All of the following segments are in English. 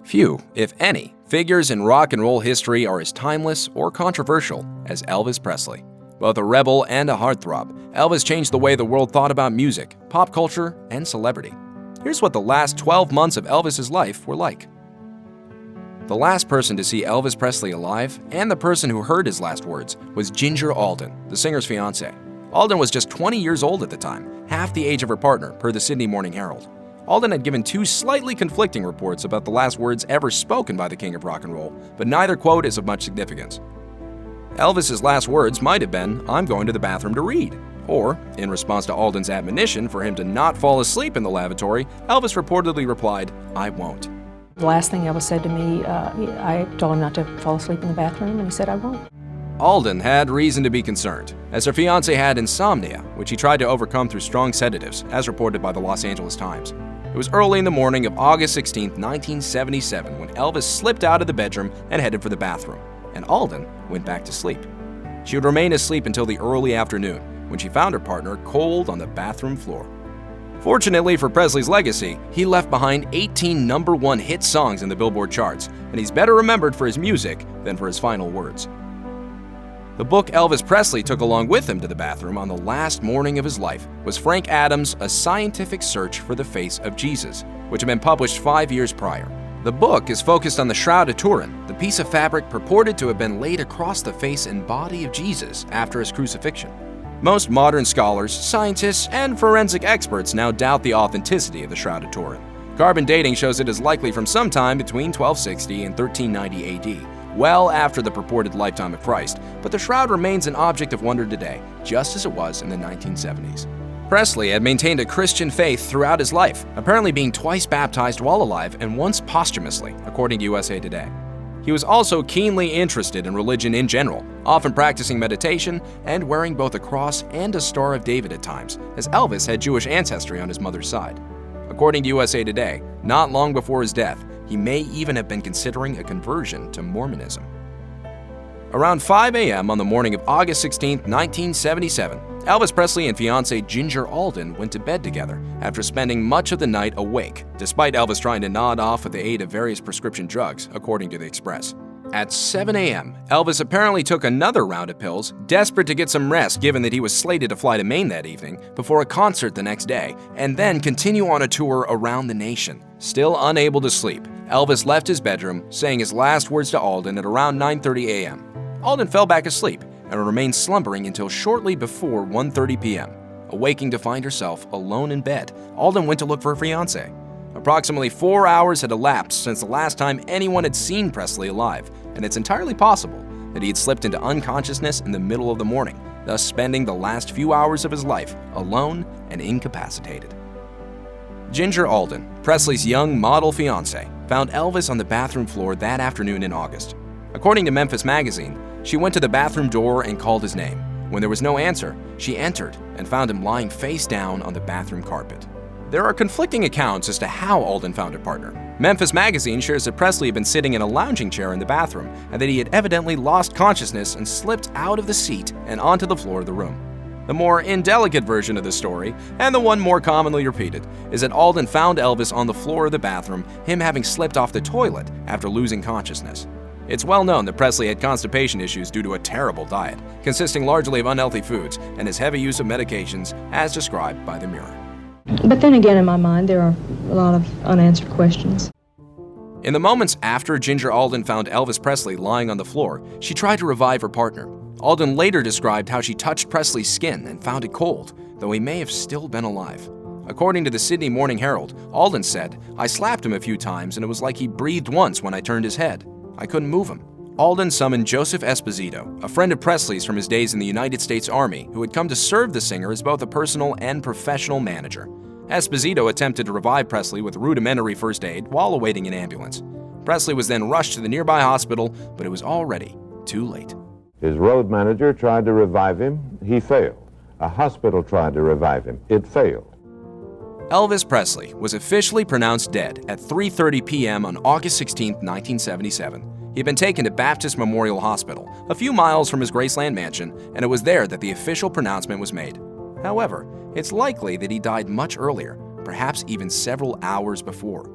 Few, if any, figures in rock and roll history are as timeless or controversial as Elvis Presley. Both a rebel and a heartthrob, Elvis changed the way the world thought about music, pop culture, and celebrity. Here's what the last 12 months of Elvis's life were like. The last person to see Elvis Presley alive, and the person who heard his last words, was Ginger Alden, the singer's fiancée. Alden was just 20 years old at the time, half the age of her partner, per the Sydney Morning Herald. Alden had given two slightly conflicting reports about the last words ever spoken by the king of rock and roll, but neither quote is of much significance. Elvis's last words might have been, "I'm going to the bathroom to read." Or, in response to Alden's admonition for him to not fall asleep in the lavatory, Elvis reportedly replied, "I won't." The last thing Elvis said to me, I told him not to fall asleep in the bathroom, and he said, "I won't." Alden had reason to be concerned, as her fiancé had insomnia, which he tried to overcome through strong sedatives, as reported by the Los Angeles Times. It was early in the morning of August 16, 1977, when Elvis slipped out of the bedroom and headed for the bathroom, and Alden went back to sleep. She would remain asleep until the early afternoon, when she found her partner cold on the bathroom floor. Fortunately for Presley's legacy, he left behind 18 number-one hit songs in the Billboard charts, and he's better remembered for his music than for his final words. The book Elvis Presley took along with him to the bathroom on the last morning of his life was Frank Adams' A Scientific Search for the Face of Jesus, which had been published 5 years prior. The book is focused on the Shroud of Turin, the piece of fabric purported to have been laid across the face and body of Jesus after his crucifixion. Most modern scholars, scientists, and forensic experts now doubt the authenticity of the Shroud of Turin. Carbon dating shows it is likely from sometime between 1260 and 1390 AD, well after the purported lifetime of Christ, but the shroud remains an object of wonder today, just as it was in the 1970s. Presley had maintained a Christian faith throughout his life, apparently being twice baptized while alive and once posthumously, according to USA Today. He was also keenly interested in religion in general, often practicing meditation and wearing both a cross and a Star of David at times, as Elvis had Jewish ancestry on his mother's side. According to USA Today, not long before his death, he may even have been considering a conversion to Mormonism. Around 5 a.m. on the morning of August 16, 1977, Elvis Presley and fiancée Ginger Alden went to bed together after spending much of the night awake, despite Elvis trying to nod off with the aid of various prescription drugs, according to the Express. At 7 a.m., Elvis apparently took another round of pills, desperate to get some rest given that he was slated to fly to Maine that evening before a concert the next day, and then continue on a tour around the nation. Still unable to sleep, Elvis left his bedroom, saying his last words to Alden at around 9:30 a.m. Alden fell back asleep and remained slumbering until shortly before 1:30 p.m. Awaking to find herself alone in bed, Alden went to look for her fiancé. Approximately 4 hours had elapsed since the last time anyone had seen Presley alive, and it's entirely possible that he had slipped into unconsciousness in the middle of the morning, thus spending the last few hours of his life alone and incapacitated. Ginger Alden, Presley's young model fiancée, found Elvis on the bathroom floor that afternoon in August. According to Memphis Magazine, she went to the bathroom door and called his name. When there was no answer, she entered and found him lying face down on the bathroom carpet. There are conflicting accounts as to how Alden found her partner. Memphis Magazine shares that Presley had been sitting in a lounging chair in the bathroom and that he had evidently lost consciousness and slipped out of the seat and onto the floor of the room. The more indelicate version of the story, and the one more commonly repeated, is that Alden found Elvis on the floor of the bathroom, him having slipped off the toilet after losing consciousness. It's well known that Presley had constipation issues due to a terrible diet, consisting largely of unhealthy foods and his heavy use of medications, as described by the Mirror. But then again, in my mind, there are a lot of unanswered questions. In the moments after Ginger Alden found Elvis Presley lying on the floor, she tried to revive her partner. Alden later described how she touched Presley's skin and found it cold, though he may have still been alive. According to the Sydney Morning Herald, Alden said, "I slapped him a few times and it was like he breathed once when I turned his head. I couldn't move him." Alden summoned Joseph Esposito, a friend of Presley's from his days in the United States Army, who had come to serve the singer as both a personal and professional manager. Esposito attempted to revive Presley with rudimentary first aid while awaiting an ambulance. Presley was then rushed to the nearby hospital, but it was already too late. His road manager tried to revive him. He failed. A hospital tried to revive him. It failed. Elvis Presley was officially pronounced dead at 3:30 p.m. on August 16, 1977. He had been taken to Baptist Memorial Hospital, a few miles from his Graceland mansion, and it was there that the official pronouncement was made. However, it's likely that he died much earlier, perhaps even several hours before.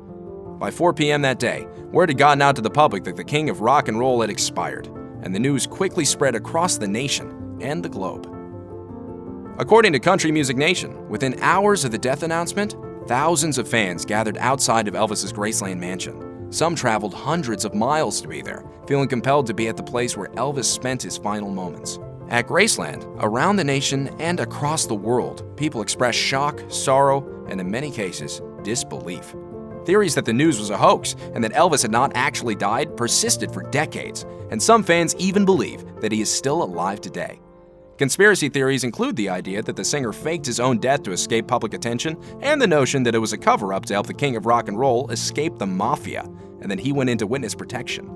By 4 p.m. that day, word had gotten out to the public that the king of rock and roll had expired, and the news quickly spread across the nation and the globe. According to Country Music Nation, within hours of the death announcement, thousands of fans gathered outside of Elvis's Graceland mansion. Some traveled hundreds of miles to be there, feeling compelled to be at the place where Elvis spent his final moments. At Graceland, around the nation and across the world, people expressed shock, sorrow, and in many cases, disbelief. Theories that the news was a hoax and that Elvis had not actually died persisted for decades, and some fans even believe that he is still alive today. Conspiracy theories include the idea that the singer faked his own death to escape public attention, and the notion that it was a cover-up to help the king of rock and roll escape the mafia, and that he went into witness protection.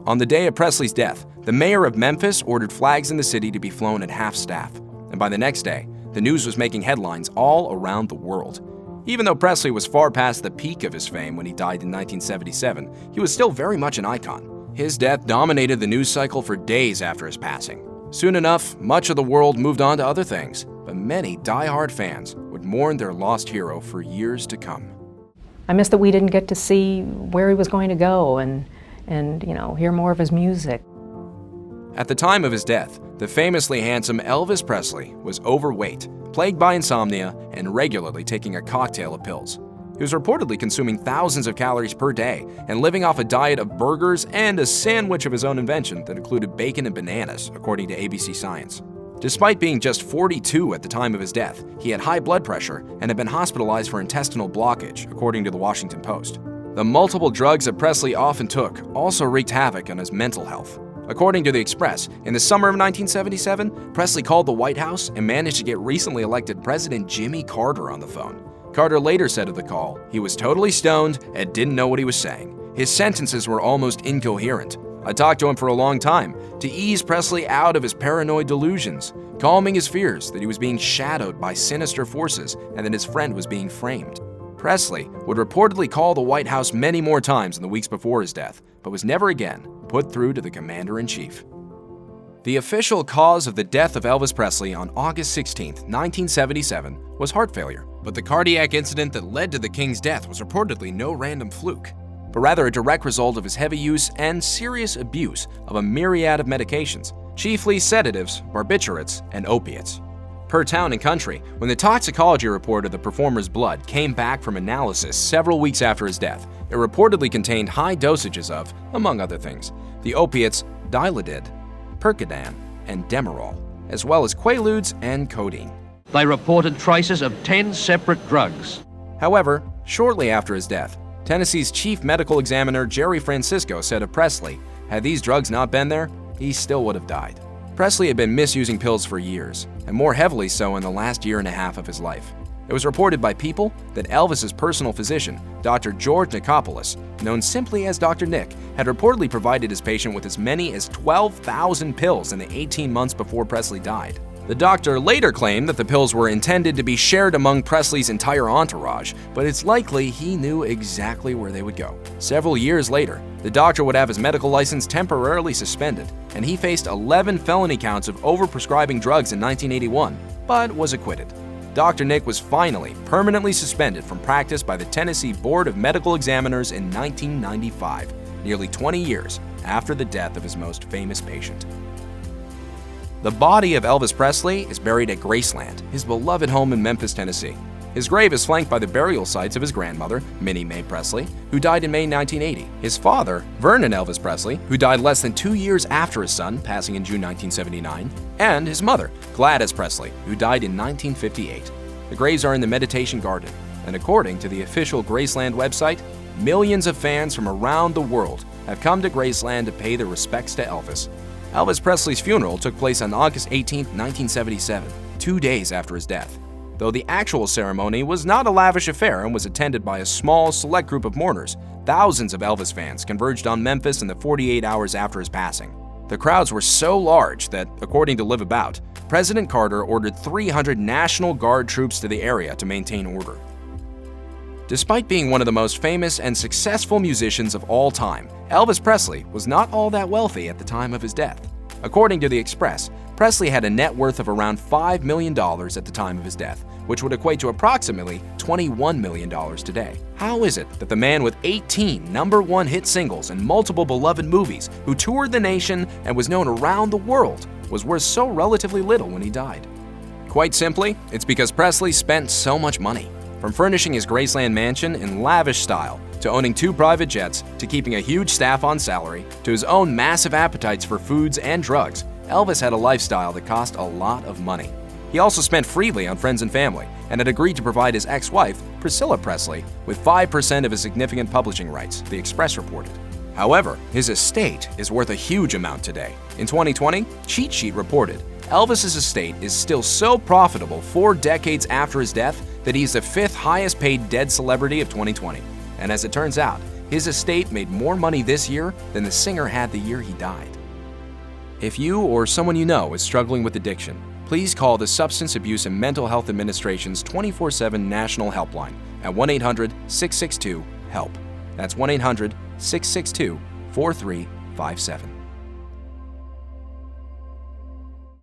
On the day of Presley's death, the mayor of Memphis ordered flags in the city to be flown at half-staff, and by the next day, the news was making headlines all around the world. Even though Presley was far past the peak of his fame when he died in 1977, he was still very much an icon. His death dominated the news cycle for days after his passing. Soon enough, much of the world moved on to other things, but many die-hard fans would mourn their lost hero for years to come. I miss that we didn't get to see where he was going to go and hear more of his music. At the time of his death, the famously handsome Elvis Presley was overweight, plagued by insomnia, and regularly taking a cocktail of pills. He was reportedly consuming thousands of calories per day and living off a diet of burgers and a sandwich of his own invention that included bacon and bananas, according to ABC Science. Despite being just 42 at the time of his death, he had high blood pressure and had been hospitalized for intestinal blockage, according to the Washington Post. The multiple drugs that Presley often took also wreaked havoc on his mental health. According to the Express, in the summer of 1977, Presley called the White House and managed to get recently elected President Jimmy Carter on the phone. Carter later said of the call, he was totally stoned and didn't know what he was saying. His sentences were almost incoherent. I talked to him for a long time to ease Presley out of his paranoid delusions, calming his fears that he was being shadowed by sinister forces and that his friend was being framed. Presley would reportedly call the White House many more times in the weeks before his death, but was never again put through to the commander-in-chief. The official cause of the death of Elvis Presley on August 16, 1977, was heart failure, but the cardiac incident that led to the king's death was reportedly no random fluke, but rather a direct result of his heavy use and serious abuse of a myriad of medications, chiefly sedatives, barbiturates, and opiates. Per Town & Country, when the toxicology report of the performer's blood came back from analysis several weeks after his death, it reportedly contained high dosages of, among other things, the opiates Dilaudid, Percodan, and Demerol, as well as Quaaludes and codeine. They reported traces of 10 separate drugs. However, shortly after his death, Tennessee's chief medical examiner Jerry Francisco said of Presley, had these drugs not been there, he still would have died. Presley had been misusing pills for years, and more heavily so in the last year and a half of his life. It was reported by People that Elvis's personal physician, Dr. George Nicopolis, known simply as Dr. Nick, had reportedly provided his patient with as many as 12,000 pills in the 18 months before Presley died. The doctor later claimed that the pills were intended to be shared among Presley's entire entourage, but it's likely he knew exactly where they would go. Several years later, the doctor would have his medical license temporarily suspended, and he faced 11 felony counts of overprescribing drugs in 1981, but was acquitted. Dr. Nick was finally permanently suspended from practice by the Tennessee Board of Medical Examiners in 1995, nearly 20 years after the death of his most famous patient. The body of Elvis Presley is buried at Graceland, his beloved home in Memphis, Tennessee. His grave is flanked by the burial sites of his grandmother, Minnie Mae Presley, who died in May 1980, his father, Vernon Elvis Presley, who died less than 2 years after his son, passing in June 1979, and his mother, Gladys Presley, who died in 1958. The graves are in the Meditation Garden, and according to the official Graceland website, millions of fans from around the world have come to Graceland to pay their respects to Elvis. Elvis Presley's funeral took place on August 18, 1977, 2 days after his death. Though the actual ceremony was not a lavish affair and was attended by a small, select group of mourners, thousands of Elvis fans converged on Memphis in the 48 hours after his passing. The crowds were so large that, according to Live About, President Carter ordered 300 National Guard troops to the area to maintain order. Despite being one of the most famous and successful musicians of all time, Elvis Presley was not all that wealthy at the time of his death. According to the Express, Presley had a net worth of around $5 million at the time of his death, which would equate to approximately $21 million today. How is it that the man with 18 #1 hit singles and multiple beloved movies, who toured the nation and was known around the world, was worth so relatively little when he died? Quite simply, it's because Presley spent so much money. From furnishing his Graceland mansion in lavish style, to owning 2 private jets, to keeping a huge staff on salary, to his own massive appetites for foods and drugs, Elvis had a lifestyle that cost a lot of money. He also spent freely on friends and family, and had agreed to provide his ex-wife, Priscilla Presley, with 5% of his significant publishing rights, the Express reported. However, his estate is worth a huge amount today. In 2020, Cheat Sheet reported, Elvis's estate is still so profitable 4 decades after his death that he's the 5th highest paid dead celebrity of 2020. And as it turns out, his estate made more money this year than the singer had the year he died. If you or someone you know is struggling with addiction, please call the Substance Abuse and Mental Health Administration's 24/7 national helpline at 1-800-662-HELP. That's 1-800-662-4357.